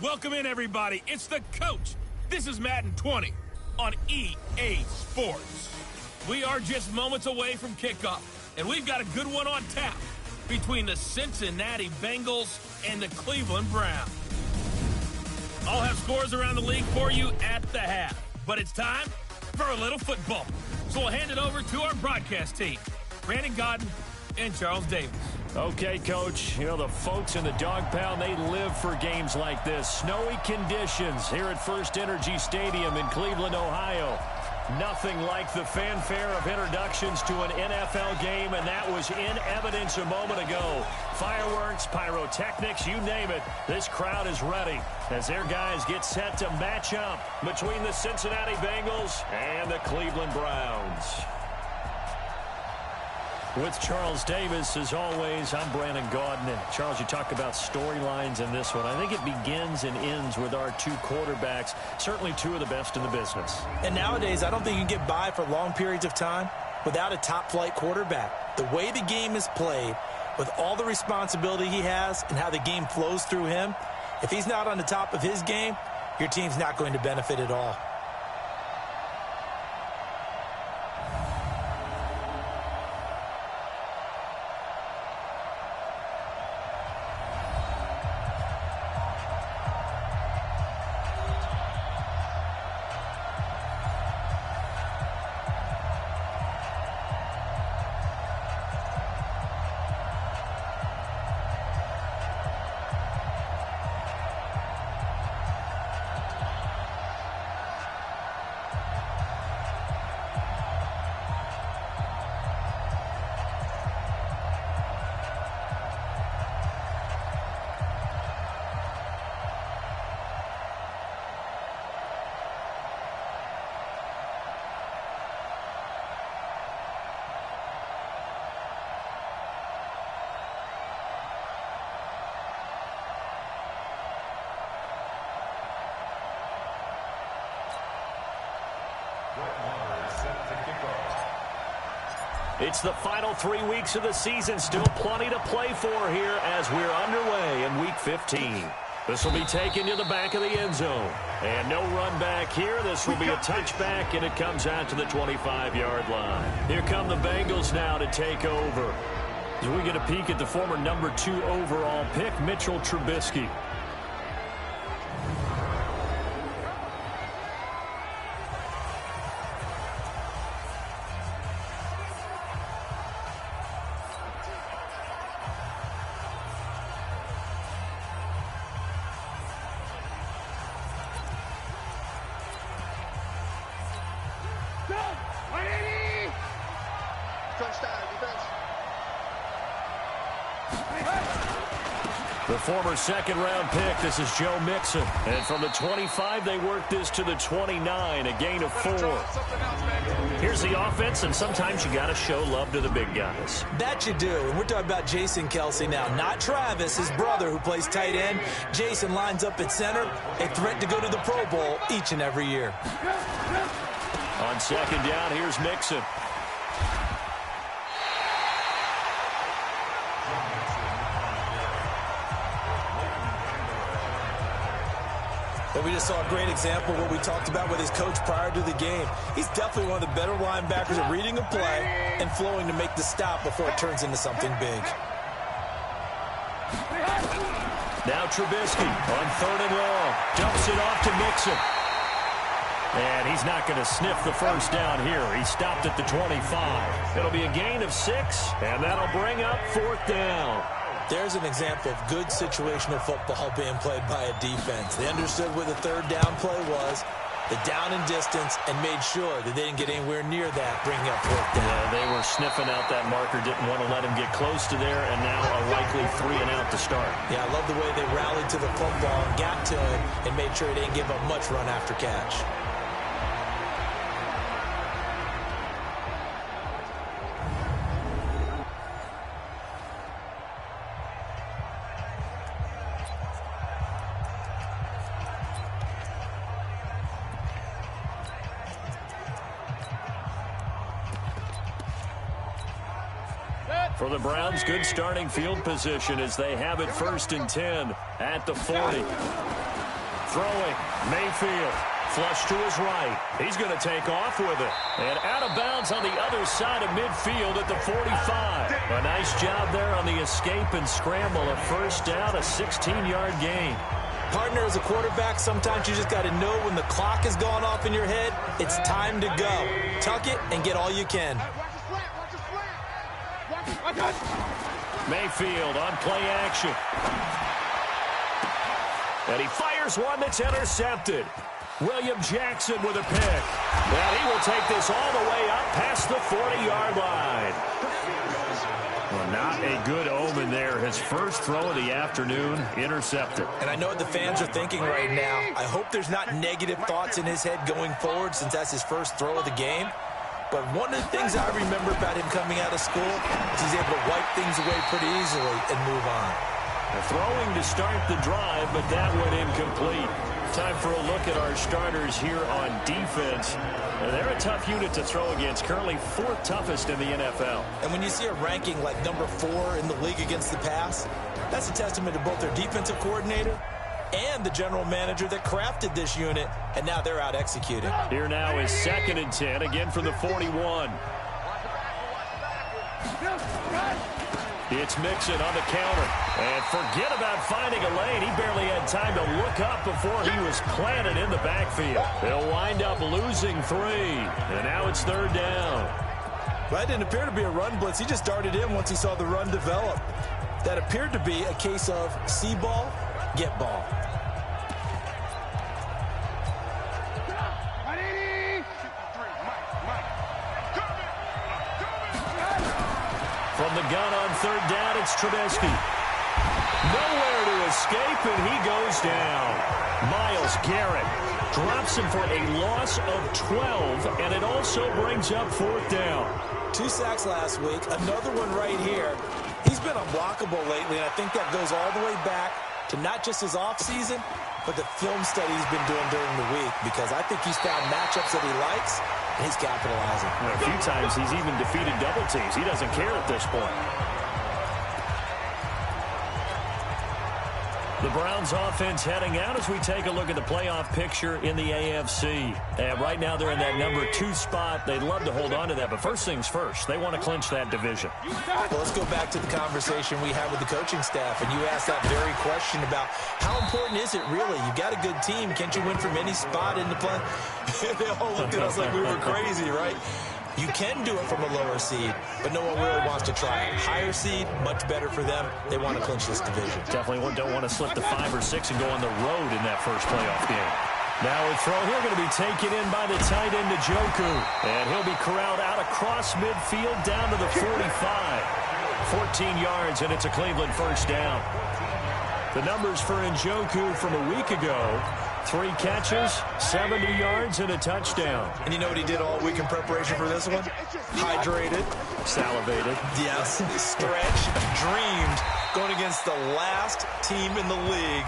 Welcome in, everybody. It's the coach. This is Madden 20 on EA Sports. We are just moments away from kickoff, and we've got a good one on tap between the Cincinnati Bengals and the Cleveland Browns. I'll have scores around the league for you at the half, but it's time for a little football. So we'll hand it over to our broadcast team, Brandon Godden and Charles Davis. Okay, Coach, you know, the folks in the dog pound, they live for games like this. Snowy conditions here at First Energy Stadium in Cleveland, Ohio. Nothing like the fanfare of introductions to an NFL game, and that was in evidence a moment ago. Fireworks, pyrotechnics, you name it. This crowd is ready as their guys get set to match up between the Cincinnati Bengals and the Cleveland Browns. With Charles Davis, as always, I'm Brandon Godden. And Charles, you talk about storylines in this one. I think it begins and ends with our two quarterbacks, certainly two of the best in the business. And nowadays, I don't think you can get by for long periods of time without a top-flight quarterback. The way the game is played, with all the responsibility he has and how the game flows through him, if he's not on the top of his game, your team's not going to benefit at all. It's the final 3 weeks of the season. Still plenty to play for here as we're underway in Week 15. This will be taken to the back of the end zone. And no run back here. This will be a touchback, and it comes out to the 25-yard line. Here come the Bengals now to take over. As we get a peek at the former number 2 overall pick, Mitchell Trubisky. The former second-round pick, this is Joe Mixon. And from the 25, they work this to the 29, a gain of 4. Here's the offense, and sometimes you got to show love to the big guys. That you do. And we're talking about Jason Kelsey now, not Travis, his brother, who plays tight end. Jason lines up at center, a threat to go to the Pro Bowl each and every year. On second down, here's Mixon. But we just saw a great example of what we talked about with his coach prior to the game. He's definitely one of the better linebackers at reading a play and flowing to make the stop before it turns into something big. Now Trubisky on third and long. Dumps it off to Mixon. And he's not going to sniff the first down here. He stopped at the 25. It'll be a gain of 6, and that'll bring up fourth down. There's an example of good situational football being played by a defense. They understood where the third down play was, the down and distance, and made sure that they didn't get anywhere near that, bringing up fourth down. Yeah, they were sniffing out that marker, didn't want to let him get close to there, and now a likely 3 and out to start. Yeah, I love the way they rallied to the football and got to it and made sure he didn't give up much run after catch. For the Browns, good starting field position as they have it 1st and 10 at the 40. Throwing, Mayfield. Flush to his right. He's going to take off with it. And out of bounds on the other side of midfield at the 45. A nice job there on the escape and scramble. A first down, a 16-yard gain. Partner, as a quarterback, sometimes you just got to know when the clock has gone off in your head, it's time to go. Tuck it and get all you can. Mayfield on play action. And he fires one that's intercepted. William Jackson with a pick. And he will take this all the way up past the 40-yard line. Well, not a good omen there. His first throw of the afternoon, intercepted. And I know what the fans are thinking right now. I hope there's not negative thoughts in his head going forward since that's his first throw of the game. But one of the things I remember about him coming out of school is he's able to wipe things away pretty easily and move on. Throwing to start the drive, but that went incomplete. Time for a look at our starters here on defense. They're a tough unit to throw against, currently 4th toughest in the NFL. And when you see a ranking like number 4 in the league against the pass, that's a testament to both their defensive coordinator and the general manager that crafted this unit, and now they're out executing. Here now is 2nd and 10, again from the 41. It's Mixon on the counter. And forget about finding a lane. He barely had time to look up before he was planted in the backfield. They'll wind up losing 3. And now it's 3rd down. Well, that didn't appear to be a run blitz. He just darted in once he saw the run develop. That appeared to be a case of see ball, get ball. From the gun on 3rd down, it's Trubisky. Nowhere to escape, and he goes down. Myles Garrett drops him for a loss of 12, and it also brings up 4th down. 2 sacks last week, another one right here. He's been unblockable lately, and I think that goes all the way back to not just his offseason, but the film study he's been doing during the week, because I think he's found matchups that he likes, and he's capitalizing. A few times he's even defeated double teams. He doesn't care at this point. The Browns offense heading out as we take a look at the playoff picture in the AFC. And right now they're in that number 2 spot. They'd love to hold on to that, but first things first, they want to clinch that division. Well, let's go back to the conversation we had with the coaching staff, and you asked that very question about how important is it really? You got a good team. Can't you win from any spot in the play? They all looked at us like we were crazy, right? You can do it from a lower seed, but no one really wants to try it. Higher seed, much better for them. They want to clinch this division. Definitely don't want to slip to 5 or 6 and go on the road in that first playoff game. Now a throw here going to be taken in by the tight end, Njoku. And he'll be corralled out across midfield down to the 45. 14 yards, and it's a Cleveland first down. The numbers for Njoku from a week ago: 3 catches, 70 yards, and a touchdown. And you know what he did all week in preparation for this one? Hydrated. Salivated. Yes. Stretched. Dreamed. Going against the last team in the league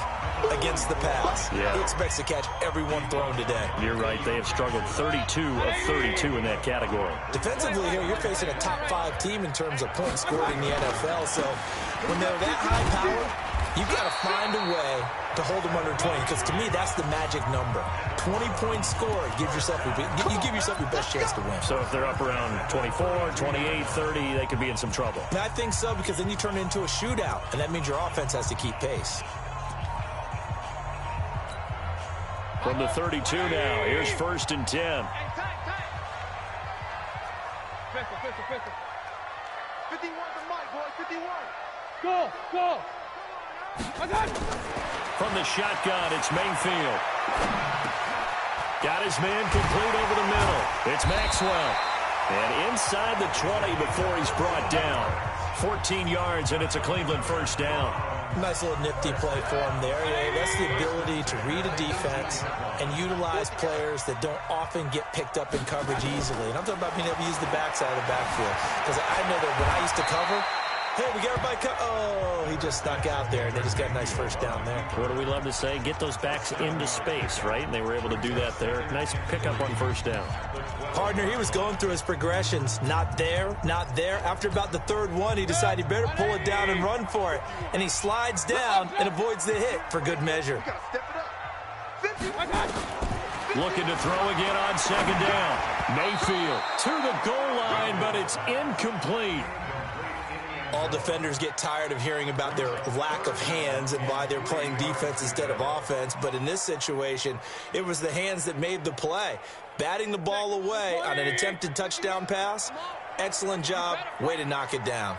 against the pass. Yeah. He expects to catch every one thrown today. You're right. They have struggled 32 of 32 in that category. Defensively here, you're facing a top 5 team in terms of points scored in the NFL. So when they're that high powered, you've got to find a way to hold them under 20, because to me, that's the magic number. 20 points scored, you give yourself your best chance to win. So if they're up around 24, 28, 30, they could be in some trouble. And I think so, because then you turn it into a shootout, and that means your offense has to keep pace. From the 32 now, here's 1st and 10. 51 the mic, boy, 51. Go. I got it. From the shotgun, it's Mayfield. Got his man complete over the middle. It's Maxwell. And inside the 20 before he's brought down. 14 yards, and it's a Cleveland first down. Nice little nifty play for him there. Yeah, that's the ability to read a defense and utilize players that don't often get picked up in coverage easily. And I'm talking about being able to use the backside of the backfield. Because I know that when I used to cover, hey, we got everybody oh, he just stuck out there, and they just got a nice first down there. What do we love to say? Get those backs into space, right? And they were able to do that there. Nice pickup on first down. Partner, he was going through his progressions. Not there, not there. After about the 3rd one, he decided he better pull it down and run for it. And he slides down and avoids the hit for good measure. Looking to throw again on second down. Mayfield to the goal line, but it's incomplete. All defenders get tired of hearing about their lack of hands and why they're playing defense instead of offense. But in this situation, it was the hands that made the play. Batting the ball away on an attempted touchdown pass. Excellent job. Way to knock it down.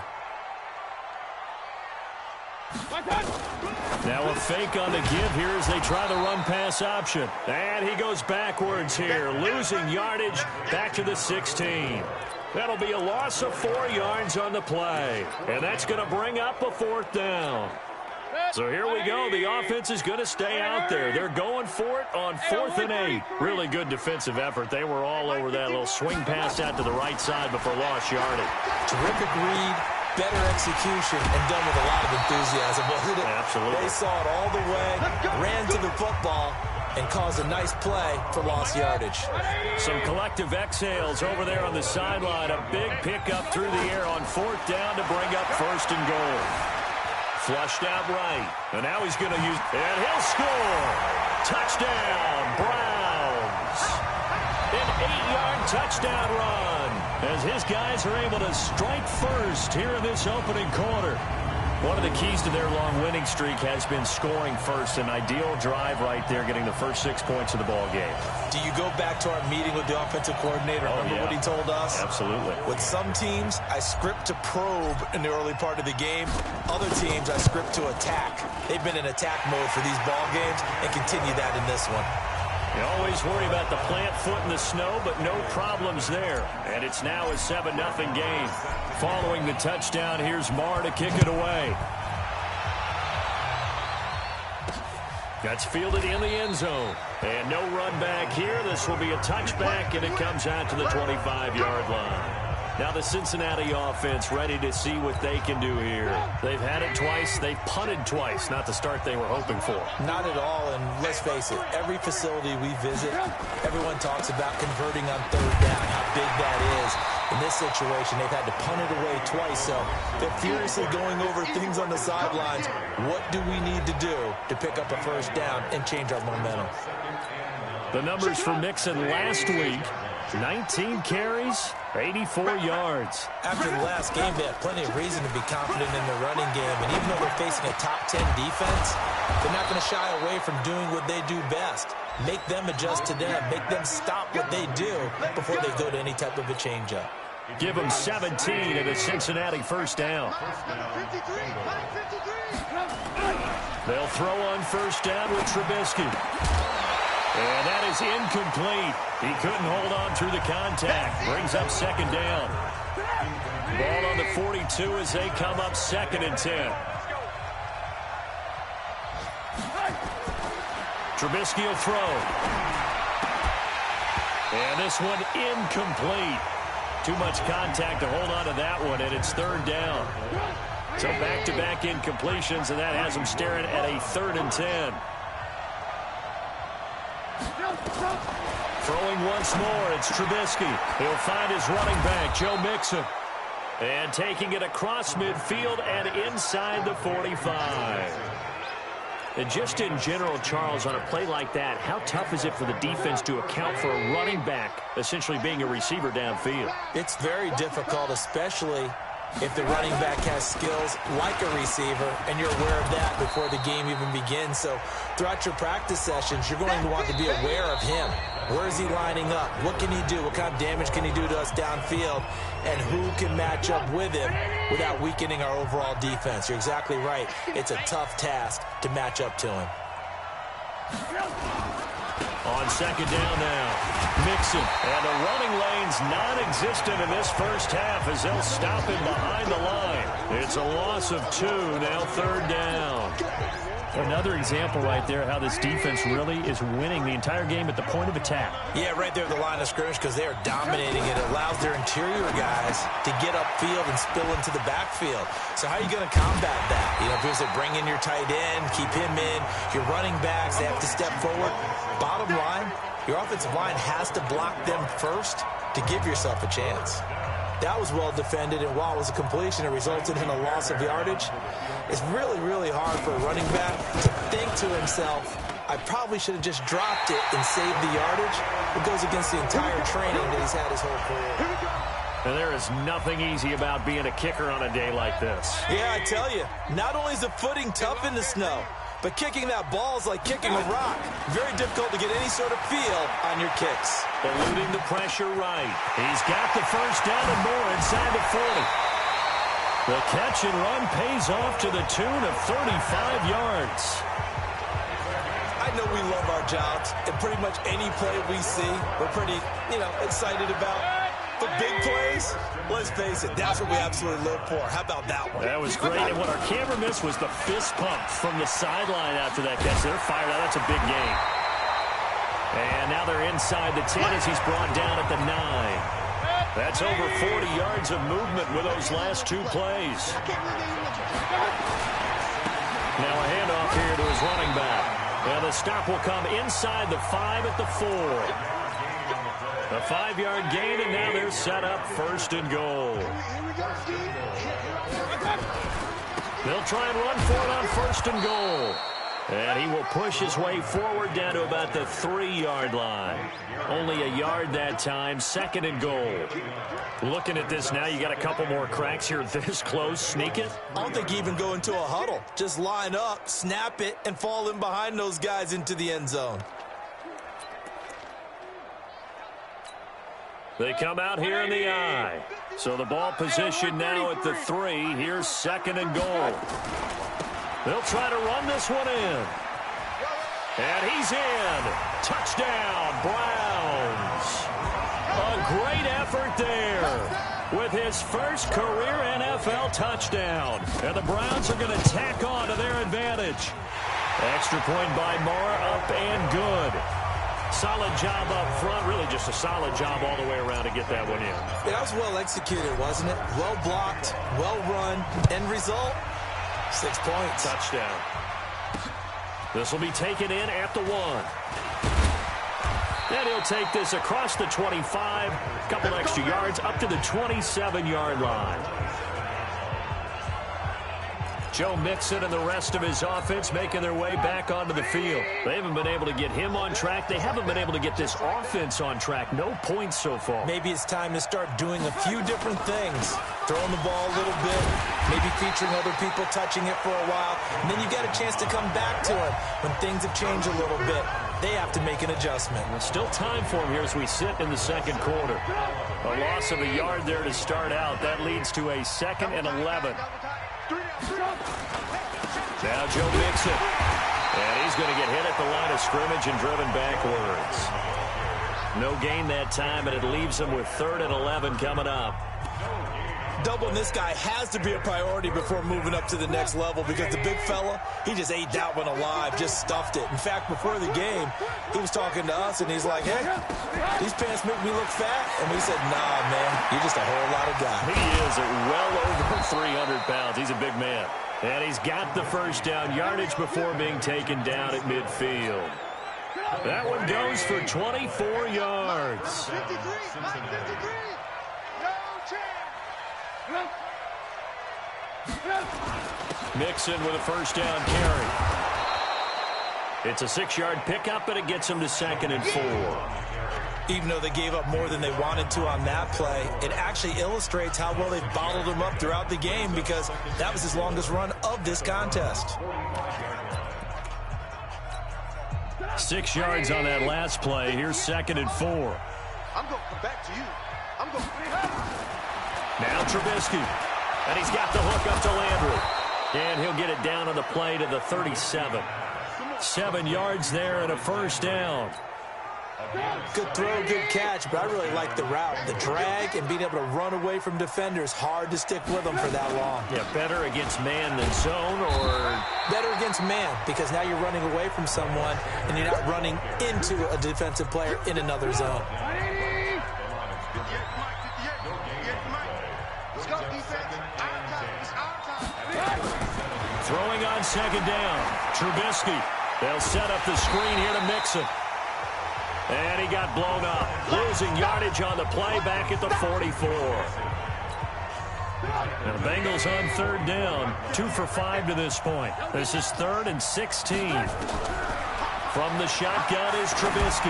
Now a fake on the give here as they try the run-pass option. And he goes backwards here, losing yardage back to the 16. That'll be a loss of 4 yards on the play. And that's going to bring up a 4th down. So here we go. The offense is going to stay out there. They're going for it on 4th and 8. Really good defensive effort. They were all over that little swing pass out to the right side before lost yardage. Terrific read, better execution, and done with a lot of enthusiasm, wasn't it? Absolutely. They saw it all the way, ran to the football, and caused a nice play for lost yardage. Some collective exhales over there on the sideline. A big pickup through the air on 4th down to bring up 1st and goal. Flushed out right. And now he's going to use, and he'll score. Touchdown, Browns. An 8-yard touchdown run as his guys are able to strike first here in this opening quarter. One of the keys to their long winning streak has been scoring first. An ideal drive right there, getting the first 6 points of the ball game. Do you go back to our meeting with the offensive coordinator? Remember what he told us? Absolutely. With some teams, I script to probe in the early part of the game. Other teams, I script to attack. They've been in attack mode for these ball games and continue that in this one. You always worry about the plant foot in the snow, but no problems there. And it's now a 7-0 game. Following the touchdown, here's Marr to kick it away. That's fielded in the end zone. And no run back here. This will be a touchback, and it comes out to the 25-yard line. Now the Cincinnati offense ready to see what they can do here. They've had it twice. They've punted twice. Not the start they were hoping for. Not at all, and let's face it, every facility we visit, everyone talks about converting on 3rd down, how big that is. In this situation, they've had to punt it away twice, so they're furiously going over things on the sidelines. What do we need to do to pick up a 1st down and change our momentum? The numbers for Mixon last week, 19 carries, 84 yards. After the last game, they have plenty of reason to be confident in their running game, and even though they're facing a top 10 defense, they're not going to shy away from doing what they do best. Make them adjust to them. Make them stop what they do before they go to any type of a changeup. Give them 17 and a Cincinnati 1st down. They'll throw on 1st down with Trubisky. And that is incomplete. He couldn't hold on through the contact. Brings up 2nd down. Ball on the 42 as they come up 2nd and 10. Trubisky will throw. And this one incomplete. Too much contact to hold on to that one, and it's 3rd down. So back-to-back incompletions, and that has them staring at a 3rd and 10. Throwing once more, it's Trubisky. He'll find his running back, Joe Mixon. And taking it across midfield and inside the 45. And just in general, Charles, on a play like that, how tough is it for the defense to account for a running back essentially being a receiver downfield? It's very difficult, especially if the running back has skills like a receiver, and you're aware of that before the game even begins. So throughout your practice sessions, you're going to want to be aware of him. Where is he lining up? What can he do? What kind of damage can he do to us downfield? And who can match up with him without weakening our overall defense? You're exactly right. It's a tough task to match up to him. On 2nd down now, Mixon. And the running lane's non-existent in this first half as they'll stop him behind the line. It's a loss of 2, now 3rd down. Another example right there how this defense really is winning the entire game at the point of attack. Yeah, right there at the line of scrimmage because they are dominating it. It allows their interior guys to get upfield and spill into the backfield. So how are you going to combat that? You know, if you bring in your tight end, keep him in, your running backs, they have to step forward. Bottom line, your offensive line has to block them first to give yourself a chance. That was well defended, and while it was a completion, it resulted in a loss of yardage. It's really, really hard for a running back to think to himself, I probably should have just dropped it and saved the yardage. It goes against the entire training that he's had his whole career. And there is nothing easy about being a kicker on a day like this. Yeah, I tell you, not only is the footing tough in the snow, but kicking that ball is like kicking a rock. Very difficult to get any sort of feel on your kicks. Eluding the pressure right. He's got the first down and more inside the 40. The catch and run pays off to the tune of 35 yards. I know we love our jobs, and pretty much any play we see, we're pretty, excited about. The big plays, let's face it, that's what we absolutely live for. How about that one? That was great, and what our camera missed was the fist pump from the sideline after that catch. They're fired out. That's a big game. And now they're inside the 10 as he's brought down at the 9. That's over 40 yards of movement with those last two plays. Now a handoff here to his running back. And the stop will come inside the 5 at the 4. A 5-yard gain, and now they're set up first and goal. They'll try and run for it on first and goal. And he will push his way forward down to about the 3-yard line. Only a yard that time, second and goal. Looking at this now, you got a couple more cracks here this close. Sneak it? I don't think you even go into a huddle. Just line up, snap it, and fall in behind those guys into the end zone. They come out here in the I. So the ball position now at the 3. Here's second and goal. They'll try to run this one in. And he's in. Touchdown, Browns. A great effort there with his first career NFL touchdown. And the Browns are going to tack on to their advantage. Extra point by Moore, up and good. Solid job up front, really just a solid job all the way around to get that one in. Yeah, that was well executed, wasn't it? Well blocked, well run. End result, 6 points. Touchdown. This will be taken in at the 1. And he'll take this across the 25, a couple extra yards, up to the 27-yard line. Joe Mixon and the rest of his offense making their way back onto the field. They haven't been able to get him on track. They haven't been able to get this offense on track. No points so far. Maybe it's time to start doing a few different things. Throwing the ball a little bit, maybe featuring other people touching it for a while, and then you got a chance to come back to it when things have changed a little bit. They have to make an adjustment. Still time for him here as we sit in the second quarter. A loss of a yard there to start out. That leads to a 2nd and 11. Now Joe Mixon. And he's going to get hit at the line of scrimmage and driven backwards. No gain that time, and it leaves him with 3rd and 11 coming up. Doubling this guy has to be a priority before moving up to the next level because the big fella, he just ate that one alive, just stuffed it. In fact, before the game, he was talking to us, and he's like, hey, these pants make me look fat. And we said, nah, man, you're just a whole lot of guy. He is at well over 300 pounds. He's a big man. And he's got the first down yardage before being taken down at midfield. That one goes for 24 yards. 53, 53, no chance. Mixon with a first down carry. It's a 6-yard pickup, but it gets him to 2nd and 4. Even though they gave up more than they wanted to on that play, it actually illustrates how well they've bottled him up throughout the game because that was his longest run of this contest. 6 yards on that last play. Here's 2nd and 4. I'm going to come back to you. I'm going to... Now Trubisky. And he's got the hook up to Landry. And he'll get it down on the play to the 37. 7 yards there and a first down. Good throw, good catch, but I really like the route. The drag and being able to run away from defenders, hard to stick with them for that long. Yeah, better against man than zone, or... Better against man, because now you're running away from someone and you're not running into a defensive player in another zone. Throwing on 2nd down. Trubisky. They'll set up the screen here to Mixon. And he got blown up. Losing yardage on the play back at the 44. And the Bengals on 3rd down. 2 for 5 to this point. This is 3rd and 16. From the shotgun is Trubisky.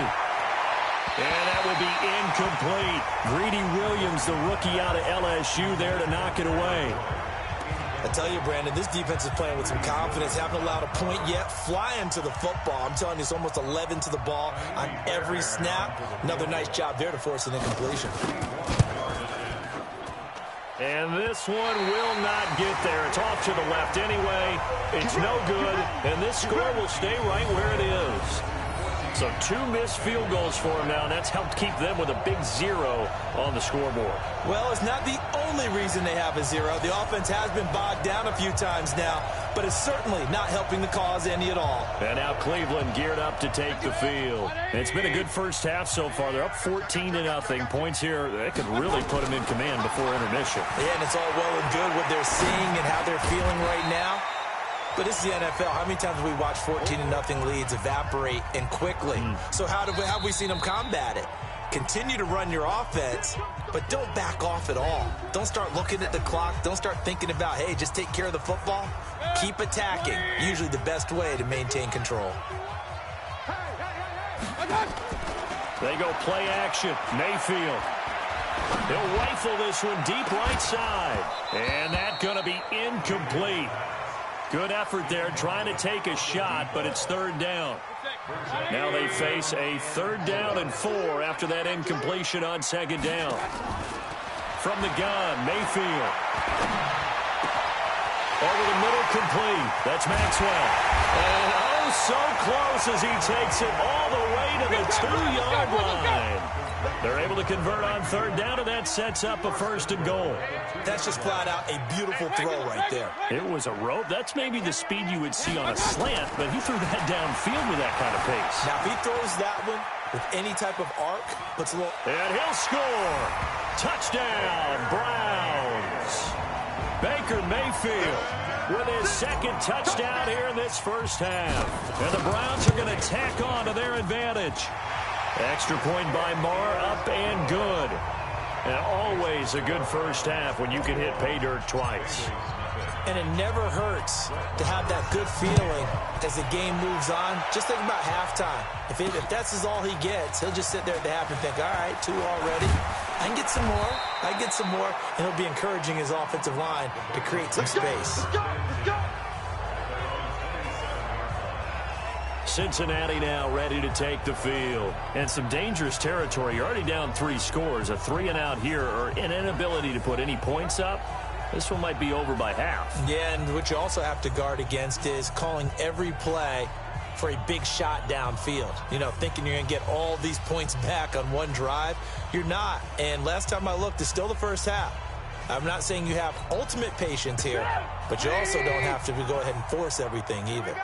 And that will be incomplete. Greedy Williams, the rookie out of LSU, there to knock it away. I tell you, Brandon, this defense is playing with some confidence. Haven't allowed a point yet. Flying to the football. I'm telling you, it's almost 11 to the ball on every snap. Another nice job there to force an incompletion. And this one will not get there. It's off to the left anyway. It's no good, and this score will stay right where it is. So 2 missed field goals for him now, and that's helped keep them with a big 0 on the scoreboard. Well, it's not the only reason they have a 0. The offense has been bogged down a few times now, but it's certainly not helping the cause any at all. And now Cleveland geared up to take the field. And it's been a good first half so far. They're up 14-0. Points here, that could really put them in command before intermission. Yeah, and it's all well and good what they're seeing and how they're feeling right now. But this is the NFL. How many times have we watched 14-0 leads evaporate and quickly? So how have we seen them combat it? Continue to run your offense, but don't back off at all. Don't start looking at the clock. Don't start thinking about, hey, just take care of the football. Keep attacking. Usually the best way to maintain control. They go play action. Mayfield. He'll rifle this one deep right side. And that's going to be incomplete. Good effort there trying to take a shot, but it's 3rd down. Now they face a 3rd down and 4 after that incompletion on 2nd down. From the gun, Mayfield. Over the middle, complete. That's Maxwell. And oh, so close as he takes it all the way to the 2-yard line. They're able to convert on 3rd down, and that sets up a 1st and goal. That's just flat out a beautiful throw right there. It was a rope. That's maybe the speed you would see on a slant, but he threw that downfield with that kind of pace. Now, if he throws that one with any type of arc, puts a little... And he'll score. Touchdown, Browns. Baker Mayfield with his 2nd touchdown here in this first half. And the Browns are going to tack on to their advantage. Extra point by Marr, up and good. And always a good first half when you can hit pay dirt twice. And it never hurts to have that good feeling as the game moves on. Just think about halftime. If that's all he gets, he'll just sit there at the half and think, all right, 2 already. I can get some more. I can get some more. And he'll be encouraging his offensive line to create some space. Cincinnati now ready to take the field. And some dangerous territory. You're already down 3 scores. A 3-and-out here, or an inability to put any points up. This one might be over by half. Yeah, and what you also have to guard against is calling every play for a big shot downfield. You know, thinking you're going to get all these points back on one drive. You're not. And last time I looked, it's still the first half. I'm not saying you have ultimate patience here, but you also don't have to go ahead and force everything either.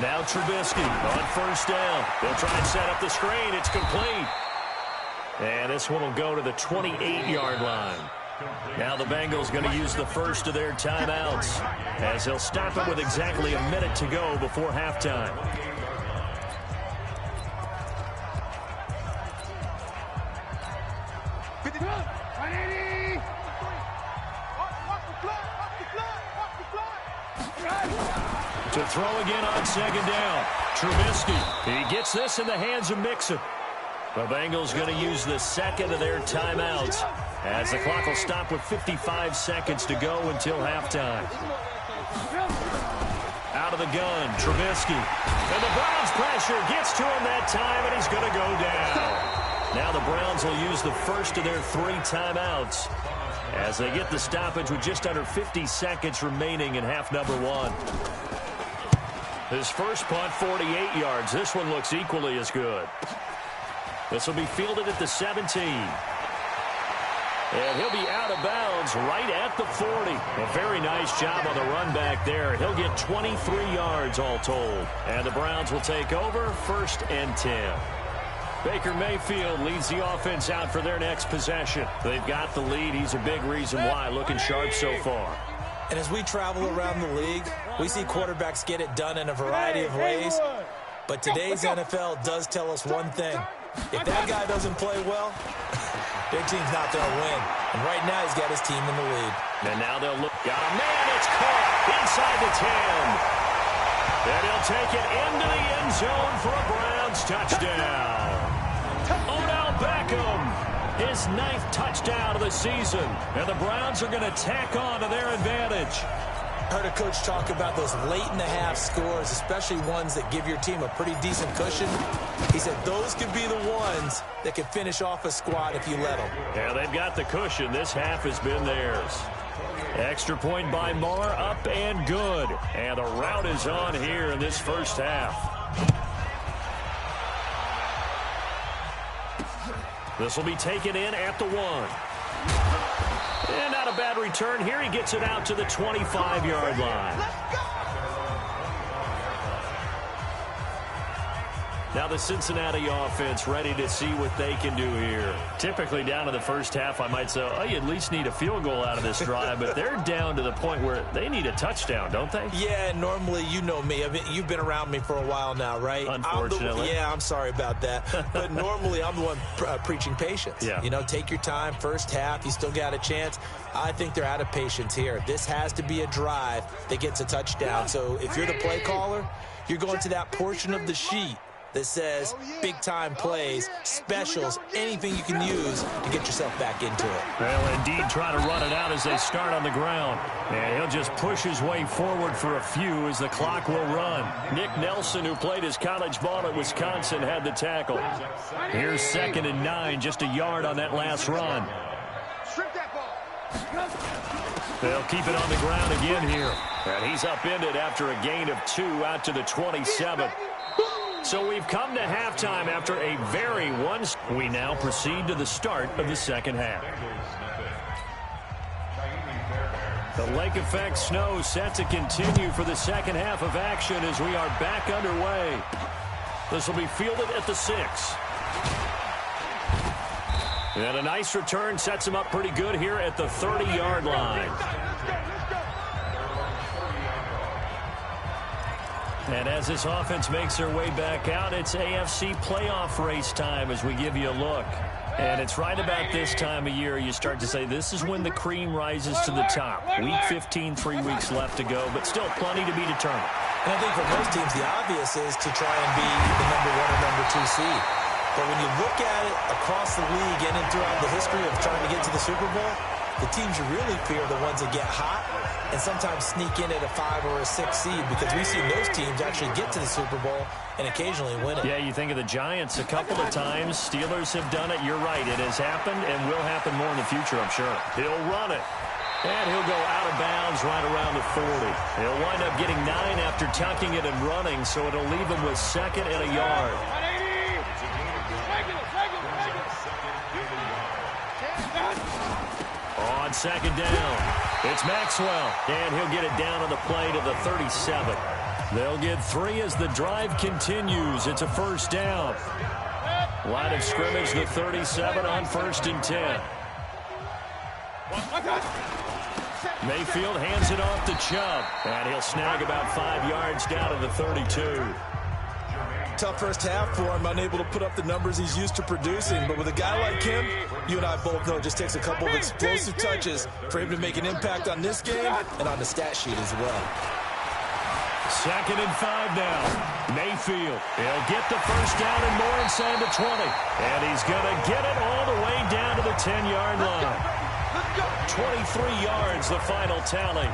Now Trubisky on 1st down. They'll try and set up the screen. It's complete. And this one will go to the 28-yard line. Now the Bengals going to use the first of their timeouts as they'll stop it with exactly a minute to go before halftime. To throw again on 2nd down. Trubisky. He gets this in the hands of Mixon. The Bengals going to use the 2nd of their timeouts as the clock will stop with 55 seconds to go until halftime. Out of the gun, Trubisky. And the Browns pressure gets to him that time, and he's going to go down. Now the Browns will use the first of their 3 timeouts as they get the stoppage with just under 50 seconds remaining in half number 1. His first punt, 48 yards. This one looks equally as good. This will be fielded at the 17. And he'll be out of bounds right at the 40. A very nice job on the run back there. He'll get 23 yards all told. And the Browns will take over 1st and 10. Baker Mayfield leads the offense out for their next possession. They've got the lead. He's a big reason why. Looking sharp so far. And as we travel around the league, we see quarterbacks get it done in a variety of ways. But today's NFL does tell us one thing. If that guy doesn't play well, their team's not going to win. And right now, he's got his team in the lead. And now they'll look. Got a man. It's caught inside the 10. And he'll take it into the end zone for a Browns touchdown. Odell Beckham, his 9th touchdown of the season. And the Browns are going to tack on to their advantage. Heard a coach talk about those late-in-the-half scores, especially ones that give your team a pretty decent cushion. He said those could be the ones that could finish off a squad if you let them. Yeah, they've got the cushion. This half has been theirs. Extra point by Marr, up and good. And the route is on here in this first half. This will be taken in at the 1. And not a bad return here. He gets it out to the 25-yard line. Now the Cincinnati offense ready to see what they can do here. Typically down to the first half, I might say, oh, you at least need a field goal out of this drive, but they're down to the point where they need a touchdown, don't they? Yeah, normally, you know me. You've been around me for a while now, right? Unfortunately. I'm sorry about that. But normally, I'm the one preaching patience. Yeah. You know, take your time. First half, you still got a chance. I think they're out of patience here. This has to be a drive that gets a touchdown. So if you're the play caller, you're going to that portion of the sheet that says big-time plays, specials, anything you can use to get yourself back into it. Well, indeed, try to run it out as they start on the ground. And he'll just push his way forward for a few as the clock will run. Nick Nelson, who played his college ball at Wisconsin, had the tackle. Here's 2nd and 9, just a yard on that last run. They'll keep it on the ground again here. And he's upended after a gain of 2 out to the 27. So we've come to halftime after a very We now proceed to the start of the second half. The lake effect snow set to continue for the second half of action as we are back underway. This will be fielded at the 6. And a nice return sets him up pretty good here at the 30-yard line. And as this offense makes their way back out, it's AFC playoff race time as we give you a look. And it's right about this time of year you start to say this is when the cream rises to the top. Week 15, 3 weeks left to go, but still plenty to be determined. And I think for most teams, the obvious is to try and be the number 1 or number 2 seed. But when you look at it across the league and throughout the history of trying to get to the Super Bowl, the teams you really fear are the ones that get hot and sometimes sneak in at a 5 or a 6 seed, because we've seen those teams actually get to the Super Bowl and occasionally win it. Yeah, you think of the Giants a couple of times. Steelers have done it. You're right. It has happened and will happen more in the future, I'm sure. He'll run it. And he'll go out of bounds right around the 40. He'll wind up getting 9 after tucking it and running, so it'll leave him with 2nd and a yard. On 2nd down, it's Maxwell, and he'll get it down on the play to the 37. They'll get 3 as the drive continues. It's a 1st down. Line of scrimmage, the 37 on 1st and 10. Mayfield hands it off to Chubb, and he'll snag about 5 yards down to the 32. Tough first half for him, unable to put up the numbers he's used to producing. But with a guy like him, you and I both know it just takes a couple of explosive touches for him to make an impact on this game and on the stat sheet as well. 2nd and 5 now. Mayfield, he'll get the 1st down and more inside the 20. And he's going to get it all the way down to the 10-yard line. 23 yards, the final tally.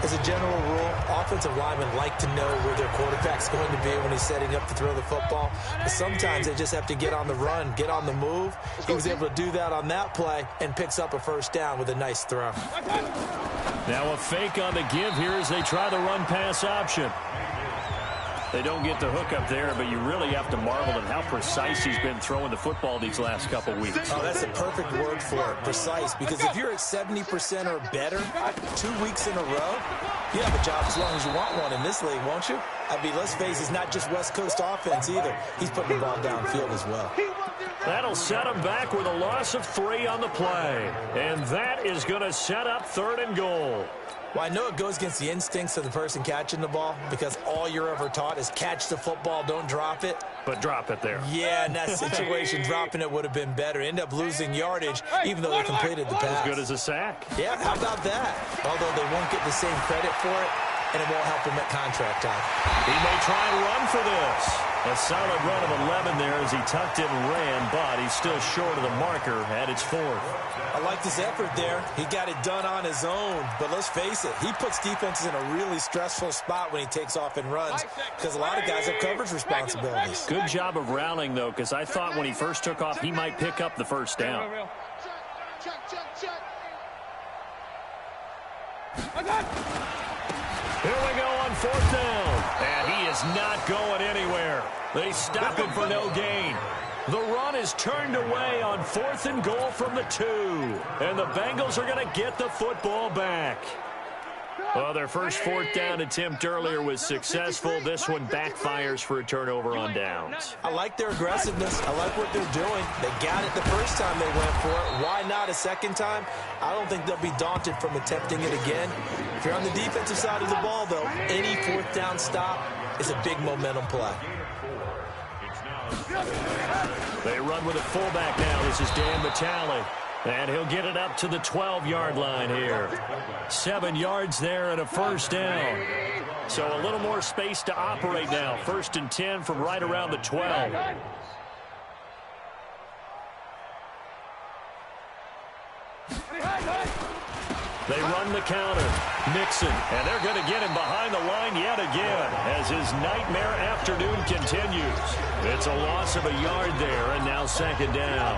As a general rule, offensive linemen like to know where their quarterback's going to be when he's setting up to throw the football. But sometimes they just have to get on the run, get on the move. He was able to do that on that play and picks up a 1st down with a nice throw. Now a fake on the give here as they try the run-pass option. They don't get the hook up there, but you really have to marvel at how precise he's been throwing the football these last couple weeks. Oh, that's the perfect word for it, precise. Because if you're at 70% or better 2 weeks in a row, you have a job as long as you want one in this league, won't you? I mean, let's face it, it's not just West Coast offense either. He's putting the ball downfield as well. That'll set him back with a loss of 3 on the play. And that is going to set up 3rd and goal. Well, I know it goes against the instincts of the person catching the ball because all you're ever taught is catch the football, don't drop it. But drop it there. Yeah, in that situation, dropping it would have been better. End up losing yardage, even though they completed the pass. As good as a sack. Yeah, how about that? Although they won't get the same credit for it, and it won't help him at contract time. He may try and run for this. A solid run of 11 there as he tucked it and ran, but he's still short of the marker at its 4th. I like this effort there. He got it done on his own, but let's face it, he puts defenses in a really stressful spot when he takes off and runs because a lot of guys have coverage responsibilities. Good job of rallying, though, because I thought when he first took off, he might pick up the first down. Here we go on 4th down, and he is not going anywhere. They stop him for no gain. The run is turned away on 4th and goal from the 2, and the Bengals are going to get the football back. Well, their first 4th down attempt earlier was successful. This one backfires for a turnover on downs. I like their aggressiveness. I like what they're doing. They got it the first time they went for it. Why not a second time? I don't think they'll be daunted from attempting it again. If you're on the defensive side of the ball, though, any 4th down stop is a big momentum play. They run with a fullback now. This is Dan Vitale. And he'll get it up to the 12-yard line here. 7 yards there and a first down. So a little more space to operate now. 1st and 10 from right around the 12. They run the counter. Mixon, and they're going to get him behind the line yet again as his nightmare afternoon continues. It's a loss of a yard there, and now 2nd down.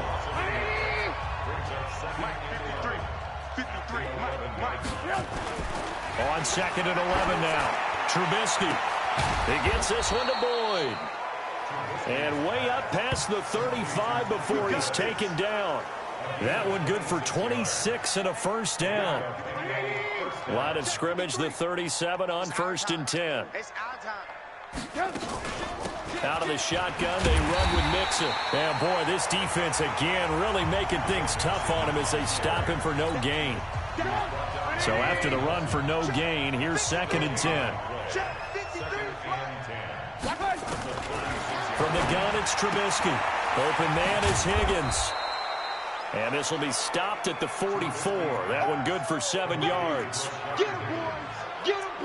On 2nd and 11 now. Trubisky. He gets this one to Boyd. And way up past the 35 before he's taken down. That one good for 26 and a first down. Line of scrimmage, the 37 on 1st and 10. Out of the shotgun, they run with Mixon. And boy, this defense again really making things tough on him as they stop him for no gain. So after the run for no gain, here's 2nd and 10. From the gun, it's Trubisky. Open man is Higgins. And this will be stopped at the 44. That one good for 7 yards.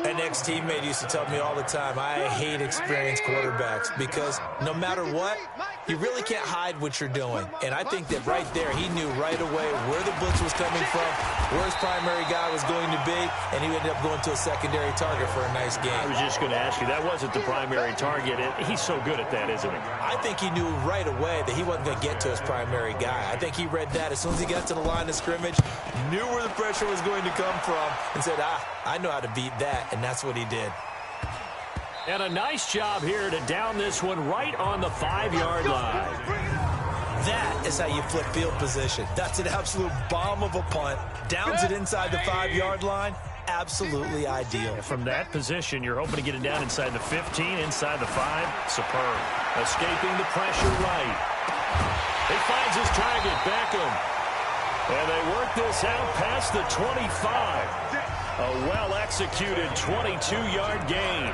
An ex-teammate used to tell me all the time, I hate experienced quarterbacks because no matter what, you really can't hide what you're doing. And I think that right there, he knew right away where the blitz was coming from, where his primary guy was going to be, and he ended up going to a secondary target for a nice game. I was just going to ask you, that wasn't the primary target. He's so good at that, isn't he? I think he knew right away that he wasn't going to get to his primary guy. I think he read that as soon as he got to the line of scrimmage, knew where the pressure was going to come from, and said, I know how to beat that, and that's what he did. And a nice job here to down this one right on the 5-yard line. That is how you flip field position. That's an absolute bomb of a punt. Downs it inside the 5-yard line. Absolutely ideal. From that position, you're hoping to get it down inside the 15, inside the 5. Superb. Escaping the pressure right. He finds his target, Beckham. And they work this out past the 25. A well-executed 22-yard gain.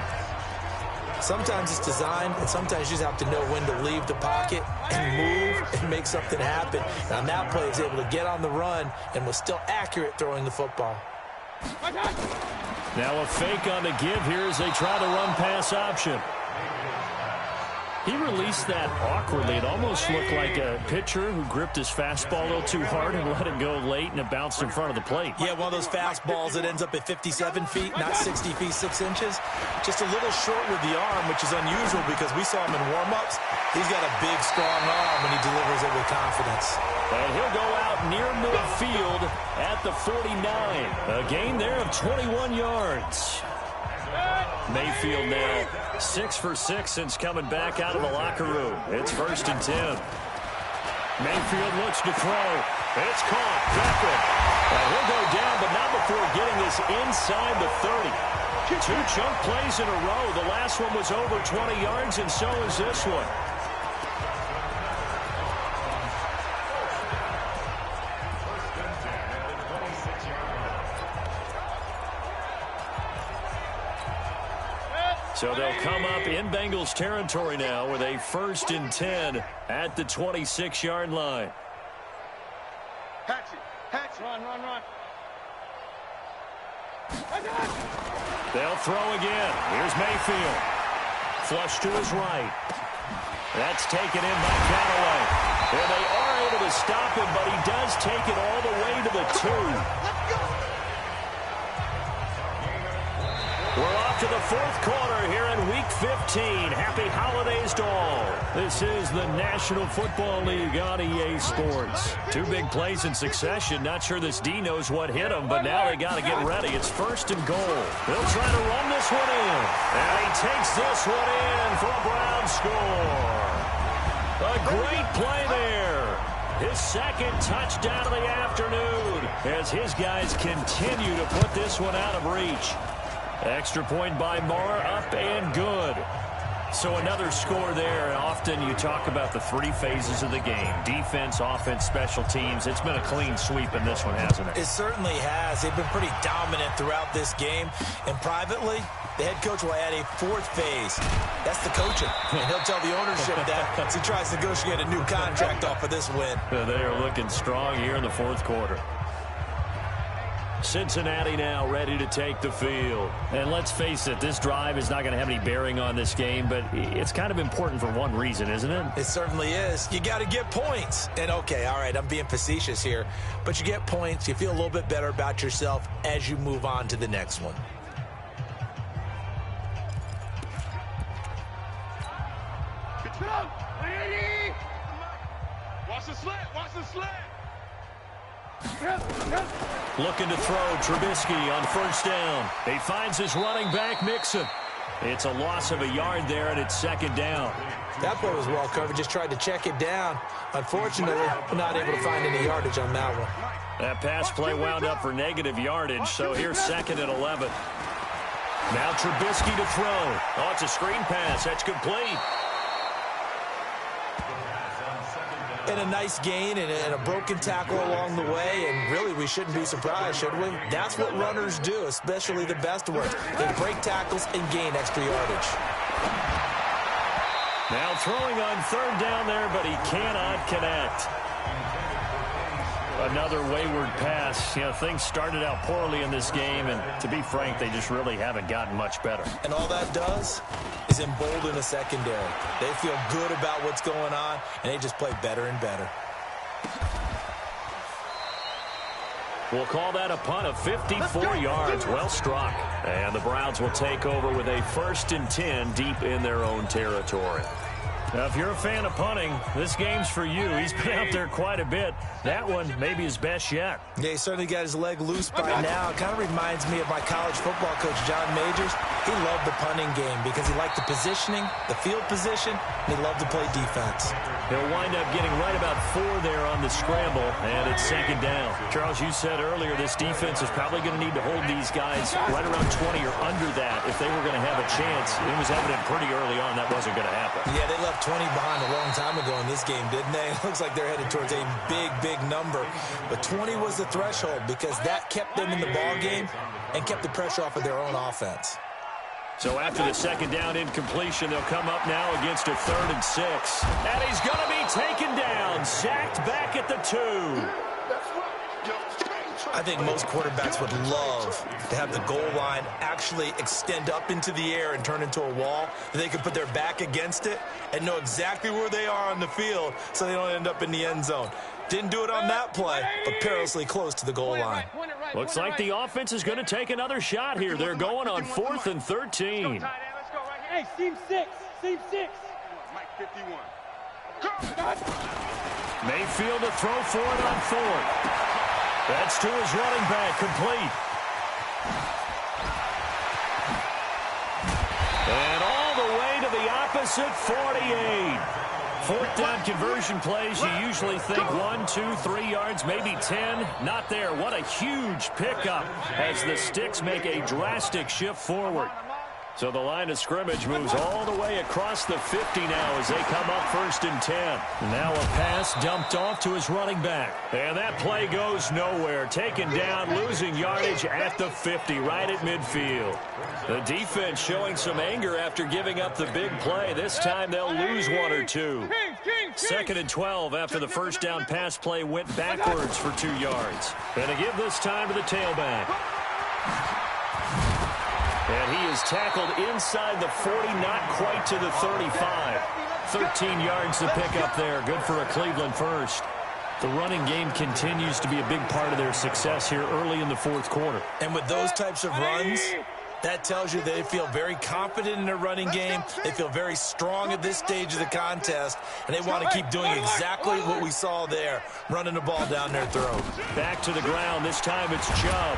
Sometimes it's designed, and sometimes you just have to know when to leave the pocket and move and make something happen. And on that play, he was able to get on the run and was still accurate throwing the football. Now a fake on the give here as they try the run-pass option. He released that awkwardly. It almost looked like a pitcher who gripped his fastball a little too hard and let it go late, and it bounced in front of the plate. Yeah, one of those fastballs that ends up at 57 feet, not 60 feet, 6 inches. Just a little short with the arm, which is unusual because we saw him in warm-ups. He's got a big, strong arm when he delivers it with confidence. And he'll go out near midfield at the 49. A gain there of 21 yards. Mayfield now 6 for 6 since coming back out of the locker room. It's 1st and 10. Mayfield looks to throw. It's caught. Beckham. And he'll go down, but not before getting this inside the 30. 2 chunk plays in a row. The last one was over 20 yards, and so is this one. So they'll come up in Bengals territory now with a 1st and 10 at the 26-yard line. Hatch it. Run. They'll throw again. Here's Mayfield. Flush to his right. That's taken in by Callaway. And they are able to stop him, but he does take it all the way to the 2. We're off to the 4th quarter here in Week 15. Happy holidays to all. This is the National Football League on EA Sports. 2 big plays in succession. Not sure this D knows what hit him, but now they got to get ready. It's 1st and goal. They'll try to run this one in. And he takes this one in for a Brown score. A great play there. His 2nd touchdown of the afternoon as his guys continue to put this one out of reach. Extra point by Moore, up and good. So another score there. And often you talk about the 3 phases of the game. Defense, offense, special teams. It's been a clean sweep in this one, hasn't it? It certainly has. They've been pretty dominant throughout this game. And privately, the head coach will add a 4th phase. That's the coaching. And he'll tell the ownership that as he tries to negotiate a new contract off of this win. They are looking strong here in the 4th quarter. Cincinnati now ready to take the field. And let's face it, this drive is not going to have any bearing on this game, but it's kind of important for one reason, isn't it? It certainly is. You got to get points. And okay, all right, I'm being facetious here, but you get points, you feel a little bit better about yourself as you move on to the next one. Watch the slant, watch the slant. Looking to throw Trubisky on 1st down. He finds his running back, Mixon. It's a loss of a yard there, and it's 2nd down. That play was well covered. Just tried to check it down. Unfortunately, not able to find any yardage on that one. That pass play wound up for negative yardage, so here's 2nd and 11. Now Trubisky to throw. Oh, it's a screen pass. That's complete. And a nice gain and a broken tackle along the way, and really we shouldn't be surprised, should we? That's what runners do, especially the best ones. They break tackles and gain extra yardage. Now throwing on 3rd down there, but he cannot connect. Another wayward pass. You know, things started out poorly in this game, and to be frank, they just really haven't gotten much better. And all that does is embolden a secondary. They feel good about what's going on, and they just play better and better. We'll call that a punt of 54 yards. Well struck. And the Browns will take over with a 1st and 10 deep in their own territory. Now, if you're a fan of punting, this game's for you. He's been out there quite a bit. That one may be his best yet. Yeah, he certainly got his leg loose by now. It kind of reminds me of my college football coach, John Majors. He loved the punting game because he liked the positioning, the field position, and he loved to play defense. He'll wind up getting right about 4 there on the scramble, and it's 2nd down. Charles, you said earlier this defense is probably going to need to hold these guys right around 20 or under that if they were going to have a chance. It was evident pretty early on that wasn't going to happen. Yeah, they left 20 behind a long time ago in this game, didn't they? It looks like they're headed towards a big, big number. But 20 was the threshold because that kept them in the ball game and kept the pressure off of their own offense. So after the 2nd down incompletion, they'll come up now against a 3rd and 6. And he's going to be taken down, sacked back at the 2. I think most quarterbacks would love to have the goal line actually extend up into the air and turn into a wall. They can put their back against it and know exactly where they are on the field so they don't end up in the end zone. Didn't do it on that play, but perilously close to the goal line. Looks like the offense is going to take another shot here. They're going on 4th and 13. Hey, seam 6. Seam 6. Mike 51. Mayfield to throw for it on 4th. That's to his running back, complete. And all the way to the opposite 48. 4th down conversion plays, you usually think 1, 2, 3 yards, maybe 10. Not there. What a huge pickup as the Sticks make a drastic shift forward. So the line of scrimmage moves all the way across the 50 now as they come up 1st and 10. Now a pass dumped off to his running back. And that play goes nowhere. Taken down, losing yardage at the 50, right at midfield. The defense showing some anger after giving up the big play. This time they'll lose 1 or 2. 2nd and 12 after the 1st down pass play went backwards for 2 yards. And to give this time to the tailback. And he is tackled inside the 40, not quite to the 35. 13 yards to pick up there. Good for a Cleveland first. The running game continues to be a big part of their success here early in the fourth quarter. And with those types of runs, that tells you they feel very confident in their running game. They feel very strong at this stage of the contest, and they want to keep doing exactly what we saw there, running the ball down their throat. Back to the ground. This time it's Chubb.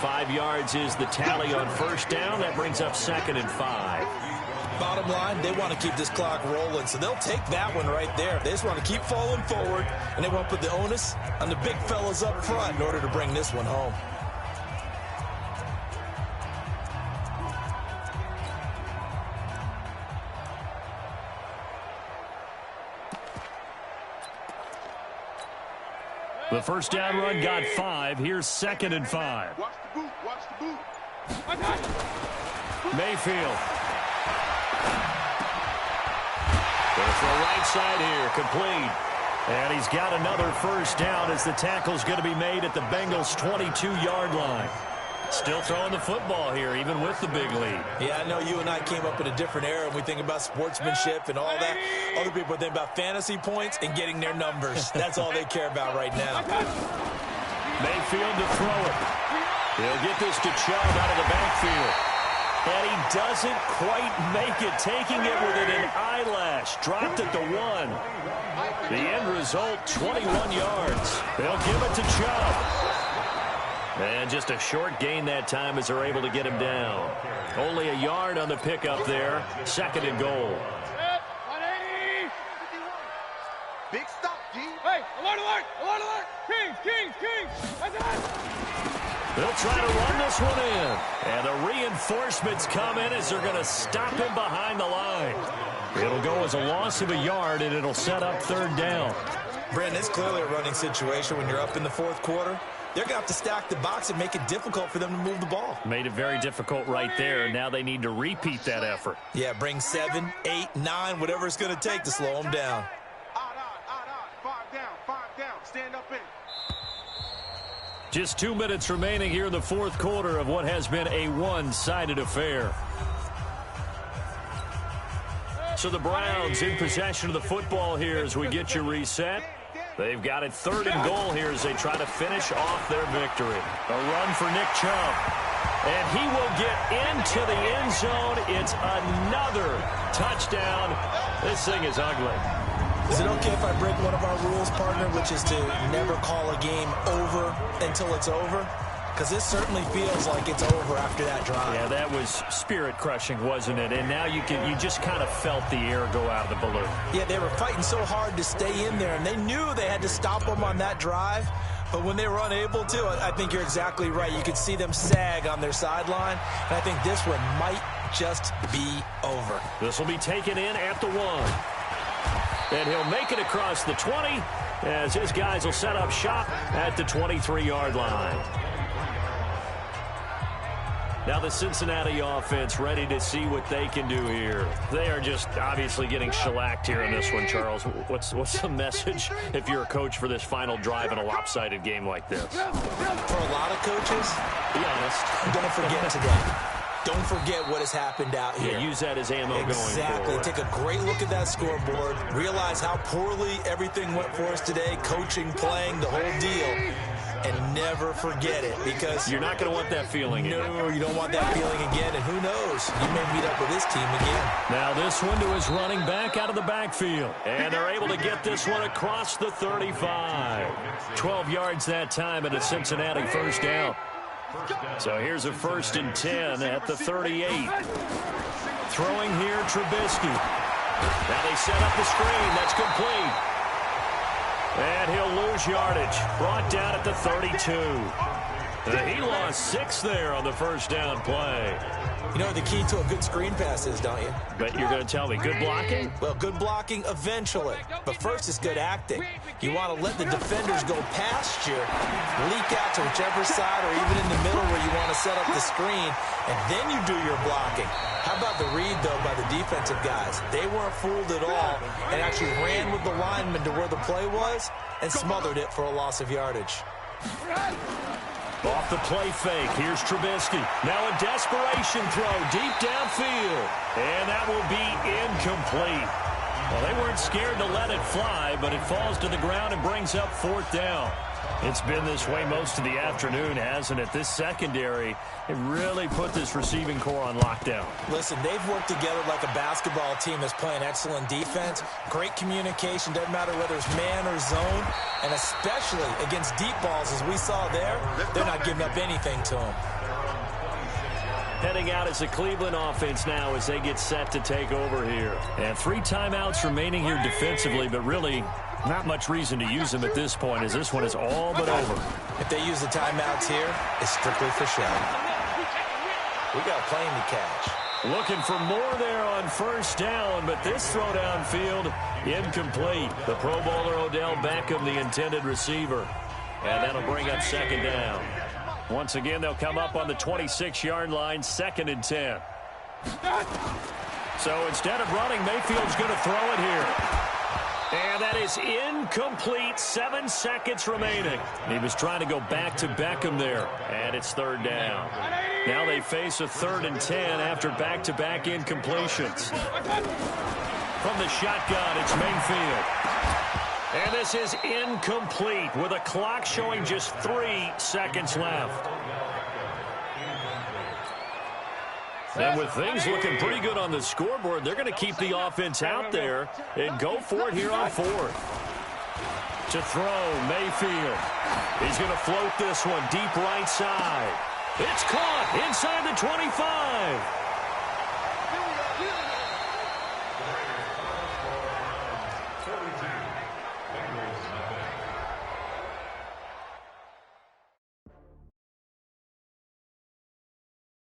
5 yards is the tally on first down. That brings up 2nd and 5. Bottom line, they want to keep this clock rolling, so they'll take that one right there. They just want to keep falling forward, and they want to put the onus on the big fellas up front in order to bring this one home. The first down run got 5. Here's 2nd and 5. Watch the boot. Watch the boot. Mayfield. Goes for the right side here, complete. And he's got another first down as the tackle's going to be made at the Bengals' 22-yard line. Still throwing the football here, even with the big lead. Yeah, I know you and I came up in a different era when we think about sportsmanship and all that. Other people think about fantasy points and getting their numbers. That's all they care about right now. Mayfield to throw it. He'll get this to Chubb out of the backfield. And he doesn't quite make it, taking it within an eyelash. Dropped at the 1. The end result, 21 yards. They'll give it to Chubb. And just a short gain that time as they're able to get him down. Only a yard on the pickup there. 2nd and goal. 180. Big stop, G. Hey, alert. Kings. That's it. They'll try to run this one in. And the reinforcements come in as they're going to stop him behind the line. It'll go as a loss of a yard, and it'll set up 3rd down. Brandon, it's clearly a running situation when you're up in the 4th quarter. They're going to have to stack the box and make it difficult for them to move the ball. Made it very difficult right there. Now they need to repeat that effort. Yeah, bring 7, 8, 9, whatever it's going to take to slow them down. Odd. 5 down. Stand up in. Just 2 minutes remaining here in the 4th quarter of what has been a one-sided affair. So the Browns in possession of the football here as we get you reset. They've got it 3rd and goal here as they try to finish off their victory. A run for Nick Chubb. And he will get into the end zone. It's another touchdown. This thing is ugly. Is it okay if I break one of our rules, partner, which is to never call a game over until it's over? Because this certainly feels like it's over after that drive. Yeah, that was spirit-crushing, wasn't it? And now you just kind of felt the air go out of the balloon. Yeah, they were fighting so hard to stay in there, and they knew they had to stop them on that drive. But when they were unable to, I think you're exactly right. You could see them sag on their sideline, and I think this one might just be over. This will be taken in at the 1. And he'll make it across the 20 as his guys will set up shop at the 23-yard line. Now the Cincinnati offense ready to see what they can do here. They are just obviously getting shellacked here in this one, Charles. What's the message if you're a coach for this final drive in a lopsided game like this? For a lot of coaches, be honest, don't forget today. Don't forget what has happened out here. Yeah, use that as ammo going forward. Exactly. Take a great look at that scoreboard. Realize how poorly everything went for us today. Coaching, playing, the whole deal. And never forget it, because you're not going to want that feeling again. No, you don't want that feeling again, and who knows? You may meet up with this team again. Now this one to his running back out of the backfield. And they're able to get this one across the 35. 12 yards that time and a Cincinnati first down. So here's a 1st and 10 at the 38. Throwing here, Trubisky. Now they set up the screen. That's complete. And he'll lose yardage. Brought down at the 32. He lost 6 there on the first down play. You know what the key to a good screen pass is, don't you? But you're going to tell me, good blocking? Well, good blocking eventually. But first it's good acting. You want to let the defenders go past you, leak out to whichever side or even in the middle where you want to set up the screen, and then you do your blocking. How about the read, though, by the defensive guys? They weren't fooled at all and actually ran with the lineman to where the play was and smothered it for a loss of yardage. Off the play fake, here's Trubisky. Now a desperation throw deep downfield. And that will be incomplete. Well, they weren't scared to let it fly, but it falls to the ground and brings up 4th down. It's been this way most of the afternoon, hasn't it? This secondary, it really put this receiving core on lockdown. Listen, they've worked together like a basketball team that's playing excellent defense. Great communication, doesn't matter whether it's man or zone. And especially against deep balls, as we saw there, they're not giving up anything to them. Heading out as the Cleveland offense now as they get set to take over here. And 3 timeouts remaining here defensively, but really not much reason to use them at this point as this one is all but over. If they use the timeouts here, it's strictly for show. We got a plane to catch. Looking for more there on 1st down, but this throw downfield incomplete. The Pro Bowler Odell Beckham, the intended receiver. And that'll bring up 2nd down. Once again, they'll come up on the 26-yard line, 2nd and 10. So instead of running, Mayfield's going to throw it here. And that is incomplete. 7 seconds remaining. He was trying to go back to Beckham there. And it's 3rd down. Now they face a 3rd and 10 after back-to-back incompletions. From the shotgun, it's Mayfield. And this is incomplete with a clock showing just 3 seconds left. And with things looking pretty good on the scoreboard, they're going to keep the offense out there and go for it here on 4th. To throw, Mayfield. He's going to float this one deep right side. It's caught inside the 25.